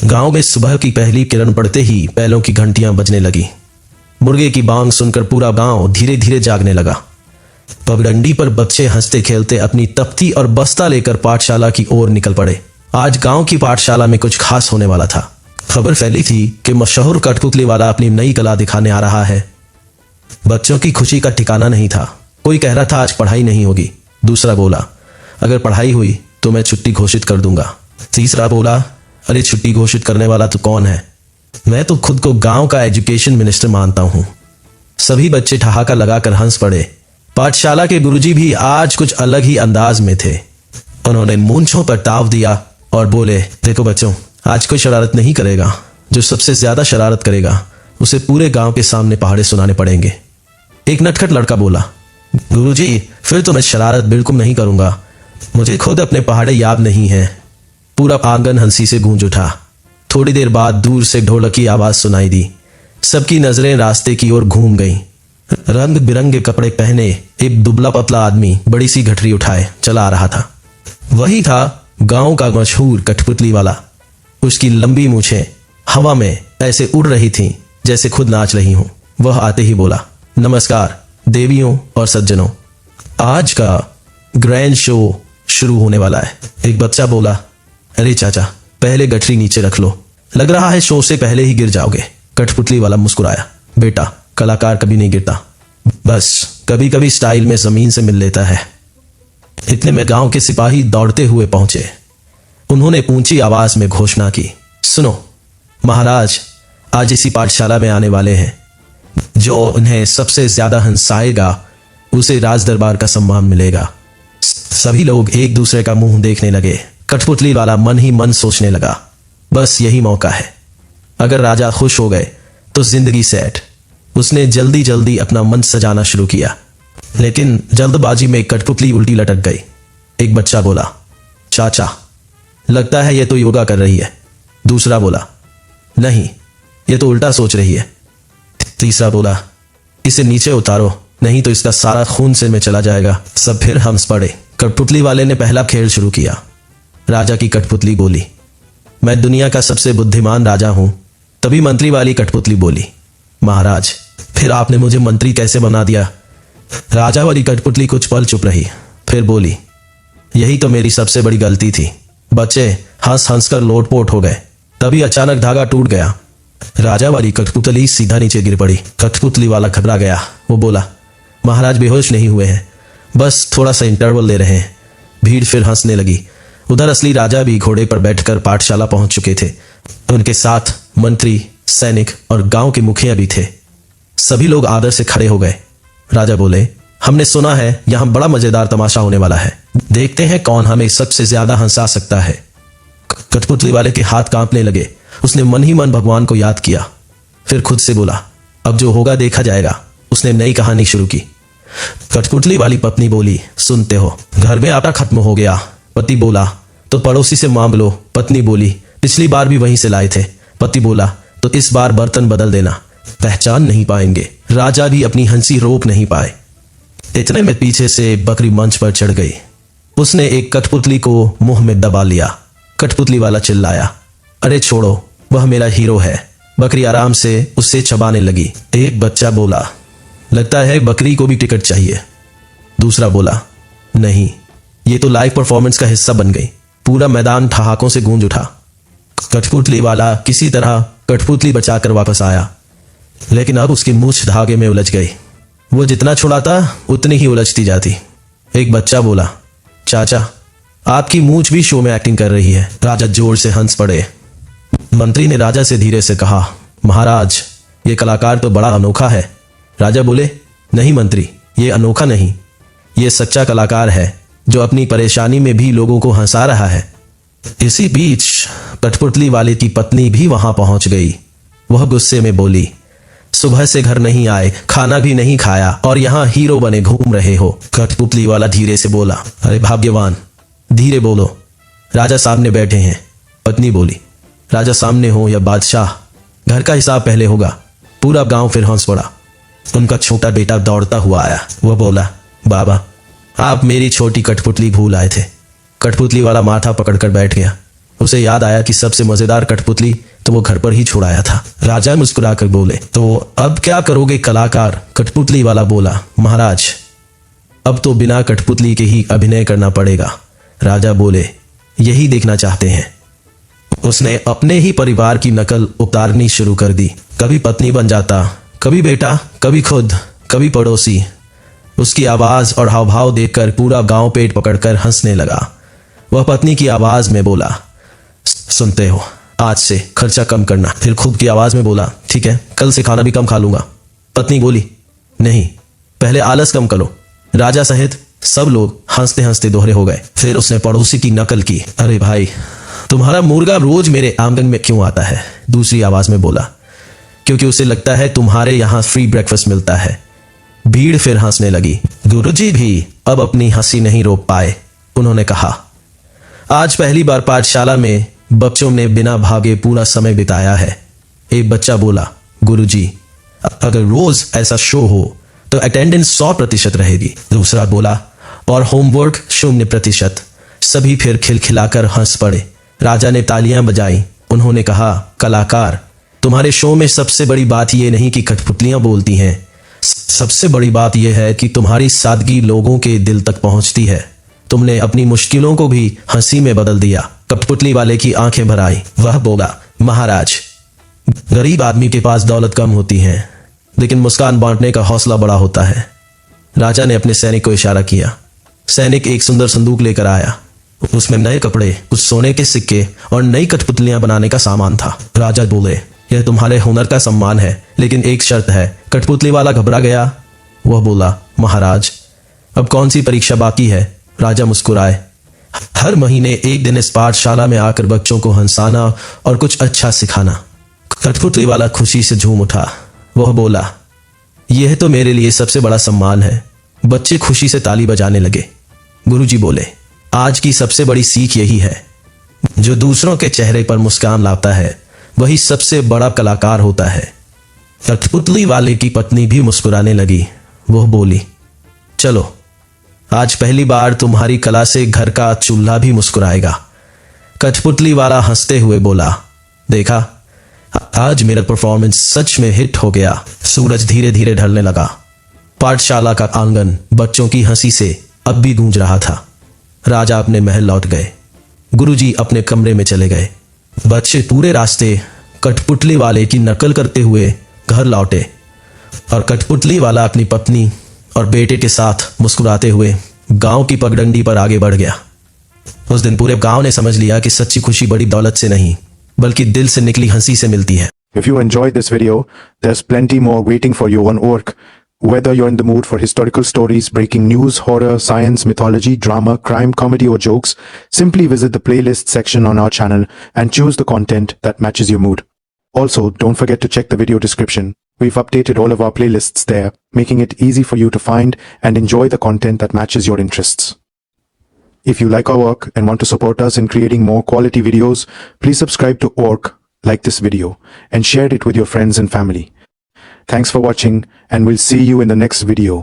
गांव में सुबह की पहली किरण पड़ते ही बैलों की घंटियां बजने लगी। मुर्गे की बांग सुनकर पूरा गांव धीरे धीरे जागने लगा। पगडंडी पर बच्चे हंसते खेलते अपनी तख्ती और बस्ता लेकर पाठशाला की ओर निकल पड़े। आज गांव की पाठशाला में कुछ खास होने वाला था। खबर फैली थी कि मशहूर कठपुतली वाला अपनी नई कला दिखाने आ रहा है। बच्चों की खुशी का ठिकाना नहीं था। कोई कह रहा था आज पढ़ाई नहीं होगी। दूसरा बोला अगर पढ़ाई हुई तो मैं छुट्टी घोषित कर दूंगा। तीसरा बोला अरे छुट्टी घोषित करने वाला तो कौन है, मैं तो खुद को गांव का एजुकेशन मिनिस्टर मानता हूं। सभी बच्चे ठहाका लगाकर हंस पड़े। पाठशाला के गुरुजी भी आज कुछ अलग ही अंदाज में थे। उन्होंने मूंछों पर ताव दिया और बोले देखो बच्चों, आज कोई शरारत नहीं करेगा। जो सबसे ज्यादा शरारत करेगा उसे पूरे गांव के सामने पहाड़े सुनाने पड़ेंगे। एक नटखट लड़का बोला गुरुजी फिर तो मैं शरारत बिल्कुल नहीं करूंगा, मुझे खुद अपने पहाड़े याद नहीं है। पूरा आंगन हंसी से गूंज उठा। थोड़ी देर बाद दूर से ढोलक की आवाज सुनाई दी। सबकी नजरें रास्ते की ओर घूम गईं। रंग बिरंगे कपड़े पहने एक दुबला पतला आदमी बड़ी सी गठरी उठाए चला आ रहा था। वही था गांव का मशहूर कठपुतली वाला। उसकी लंबी मूछें हवा में ऐसे उड़ रही थीं जैसे खुद नाच रही हूं। वह आते ही बोला नमस्कार देवियों और सज्जनों, आज का ग्रैंड शो शुरू होने वाला है। एक बच्चा बोला अरे चाचा पहले गठरी नीचे रख लो, लग रहा है शो से पहले ही गिर जाओगे। कठपुतली वाला मुस्कुराया बेटा कलाकार कभी नहीं गिरता, बस कभी कभी स्टाइल में जमीन से मिल लेता है। इतने में गांव के सिपाही दौड़ते हुए पहुंचे। उन्होंने ऊंची आवाज में घोषणा की सुनो महाराज आज इसी पाठशाला में आने वाले हैं। जो उन्हें सबसे ज्यादा हंसाएगा उसे राज दरबार का सम्मान मिलेगा। सभी लोग एक दूसरे का मुंह देखने लगे। कठपुतली वाला मन ही मन सोचने लगा बस यही मौका है, अगर राजा खुश हो गए तो जिंदगी सेट। उसने जल्दी जल्दी अपना मन सजाना शुरू किया, लेकिन जल्दबाजी में कठपुतली उल्टी लटक गई। एक बच्चा बोला चाचा लगता है ये तो योगा कर रही है। दूसरा बोला नहीं ये तो उल्टा सोच रही है। तीसरा बोला इसे नीचे उतारो नहीं तो इसका सारा खून सिर में चला जाएगा। सब फिर हंस पड़े। कठपुतली वाले ने पहला खेल शुरू किया। राजा की कठपुतली बोली मैं दुनिया का सबसे बुद्धिमान राजा हूं। तभी मंत्री वाली कठपुतली बोली महाराज फिर आपने मुझे मंत्री कैसे बना दिया। राजा वाली कठपुतली कुछ पल चुप रही, फिर बोली यही तो मेरी सबसे बड़ी गलती थी। बच्चे हंस हंस कर लोटपोट हो गए। तभी अचानक धागा टूट गया। राजा वाली कठपुतली सीधा नीचे गिर पड़ी। कठपुतली वाला घबरा गया। वो बोला महाराज बेहोश नहीं हुए हैं, बस थोड़ा सा इंटरवल ले रहे हैं। भीड़ फिर हंसने लगी। उधर असली राजा भी घोड़े पर बैठकर पाठशाला पहुंच चुके थे। उनके साथ मंत्री, सैनिक और गांव के मुखिया भी थे। सभी लोग आदर से खड़े हो गए। राजा बोले हमने सुना है यहां बड़ा मजेदार तमाशा होने वाला है, देखते हैं कौन हमें सबसे ज्यादा हंसा सकता है। कठपुतली वाले के हाथ कांपने लगे। उसने मन ही मन भगवान को याद किया, फिर खुद से बोला अब जो होगा देखा जाएगा। उसने नई कहानी शुरू की। कठपुतली वाली पत्नी बोली सुनते हो घर में आटा खत्म हो गया। पति बोला तो पड़ोसी से मांग लो। पत्नी बोली पिछली बार भी वहीं से लाए थे। पति बोला तो इस बार बर्तन बदल देना, पहचान नहीं पाएंगे। राजा भी अपनी हंसी रोक नहीं पाए। इतने में पीछे से बकरी मंच पर चढ़ गई। उसने एक कठपुतली को मुंह में दबा लिया। कठपुतली वाला चिल्लाया अरे छोड़ो वह मेरा हीरो है। बकरी आराम से उससे चबाने लगी। एक बच्चा बोला लगता है बकरी को भी टिकट चाहिए। दूसरा बोला नहीं ये तो लाइव परफॉर्मेंस का हिस्सा बन गई। पूरा मैदान ठहाकों से गूंज उठा। कठपुतली वाला किसी तरह कठपुतली बचाकर वापस आया, लेकिन अब उसकी मूछ धागे में उलझ गई। वो जितना छुड़ाता उतनी ही उलझती जाती। एक बच्चा बोला चाचा आपकी मूछ भी शो में एक्टिंग कर रही है। राजा जोर से हंस पड़े। मंत्री ने राजा से धीरे से कहा महाराज ये कलाकार तो बड़ा अनोखा है। राजा बोले नहीं मंत्री ये अनोखा नहीं, ये सच्चा कलाकार है जो अपनी परेशानी में भी लोगों को हंसा रहा है। इसी बीच कठपुतली वाले की पत्नी भी वहां पहुंच गई। वह गुस्से में बोली सुबह से घर नहीं आए, खाना भी नहीं खाया और यहाँ हीरो बने घूम रहे हो। कठपुतली वाला धीरे से बोला अरे भाग्यवान धीरे बोलो, राजा सामने बैठे हैं। पत्नी बोली राजा सामने हो या बादशाह, घर का हिसाब पहले होगा। पूरा गांव फिर हंस पड़ा। उनका छोटा बेटा दौड़ता हुआ आया। वह बोला बाबा आप मेरी छोटी कठपुतली भूल आए थे। कठपुतली वाला माथा पकड़कर बैठ गया। उसे याद आया कि सबसे मजेदार कठपुतली तो वो घर पर ही छुड़ाया था। राजा मुस्कुराकर बोले, तो अब क्या करोगे कलाकार? कठपुतली वाला बोला, महाराज अब तो बिना कठपुतली के ही अभिनय करना पड़ेगा। राजा बोले, यही देखना चाहते हैं। उसने अपने ही परिवार की नकल उतारनी शुरू कर दी। कभी पत्नी बन जाता, कभी बेटा, कभी खुद, कभी पड़ोसी। उसकी आवाज और हाव भाव देखकर पूरा गांव पेट पकड़कर हंसने लगा। वह पत्नी की आवाज में बोला, सुनते हो, आज से खर्चा कम करना। फिर खुद की आवाज में बोला, ठीक है, कल से खाना भी कम खा लूंगा। पत्नी बोली, नहीं, पहले आलस कम करो। राजा सहित सब लोग हंसते हंसते दोहरे हो गए। फिर उसने पड़ोसी की नकल की, अरे भाई, तुम्हारा मुर्गा रोज मेरे आंगन में क्यों आता है? दूसरी आवाज में बोला, क्योंकि उसे लगता है तुम्हारे यहां फ्री ब्रेकफास्ट मिलता है। भीड़ फिर हंसने लगी। गुरुजी भी अब अपनी हंसी नहीं रोक पाए। उन्होंने कहा, आज पहली बार पाठशाला में बच्चों ने बिना भागे पूरा समय बिताया है। एक बच्चा बोला, गुरुजी, अगर रोज ऐसा शो हो तो अटेंडेंस 100% रहेगी। दूसरा बोला, और होमवर्क 0%। सभी फिर खिलखिलाकर हंस पड़े। राजा ने तालियां बजाई। उन्होंने कहा, कलाकार, तुम्हारे शो में सबसे बड़ी बात यह नहीं कि कठपुतलियां बोलती हैं, सबसे बड़ी बात यह है कि तुम्हारी सादगी लोगों के दिल तक पहुंचती है। तुमने अपनी मुश्किलों को भी हंसी में बदल दिया। कठपुतली वाले की आंखें भर आई। वह बोला, महाराज, गरीब आदमी के पास दौलत कम होती है, लेकिन मुस्कान बांटने का हौसला बड़ा होता है। राजा ने अपने सैनिक को इशारा किया। सैनिक एक सुंदर संदूक लेकर आया। उसमें नए कपड़े, कुछ सोने के सिक्के और नई कठपुतलियां बनाने का सामान था। राजा बोले, यह तुम्हारे हुनर का सम्मान है, लेकिन एक शर्त है। कठपुतली वाला घबरा गया। वह बोला, महाराज, अब कौन सी परीक्षा बाकी है? राजा मुस्कुराए। हर महीने एक दिन इस पाठशाला में आकर बच्चों को हंसाना और कुछ अच्छा सिखाना। कठपुतली वाला खुशी से झूम उठा। वह बोला, यह तो मेरे लिए सबसे बड़ा सम्मान है। बच्चे खुशी से ताली बजाने लगे। गुरुजी बोले, आज की सबसे बड़ी सीख यही है, जो दूसरों के चेहरे पर मुस्कान लाता है वही सबसे बड़ा कलाकार होता है। कठपुतली वाले की पत्नी भी मुस्कुराने लगी। वह बोली, चलो, आज पहली बार तुम्हारी कला से घर का चूल्हा भी मुस्कुराएगा। कठपुतली वाला हंसते हुए बोला, देखा, आज मेरा परफॉर्मेंस सच में हिट हो गया। सूरज धीरे धीरे ढलने लगा। पाठशाला का आंगन बच्चों की हंसी से अब भी गूंज रहा था। राजा अपने महल लौट गए। गुरुजी अपने कमरे में चले गए। बच्चे पूरे रास्ते कठपुतली वाले की नकल करते हुए घर लौटे और कठपुतली वाला अपनी पत्नी और बेटे के साथ मुस्कुराते हुए गांव की पगडंडी पर आगे बढ़ गया। उस दिन पूरे गांव ने समझ लिया कि सच्ची खुशी बड़ी दौलत से नहीं, बल्कि दिल से निकली हंसी से मिलती है। If you enjoyed this video, there's plenty more waiting for you on Orc. Whether you're in the mood for historical stories, breaking news, horror, science, mythology, drama, crime, comedy or jokes, simply visit the playlist section on our channel and choose the content that matches your mood. Also, don't forget to check the video description. We've updated all of our playlists there, making it easy for you to find and enjoy the content that matches your interests. If you like our work and want to support us in creating more quality videos, please subscribe to Orc, like this video, and share it with your friends and family. Thanks for watching, and we'll see you in the next video.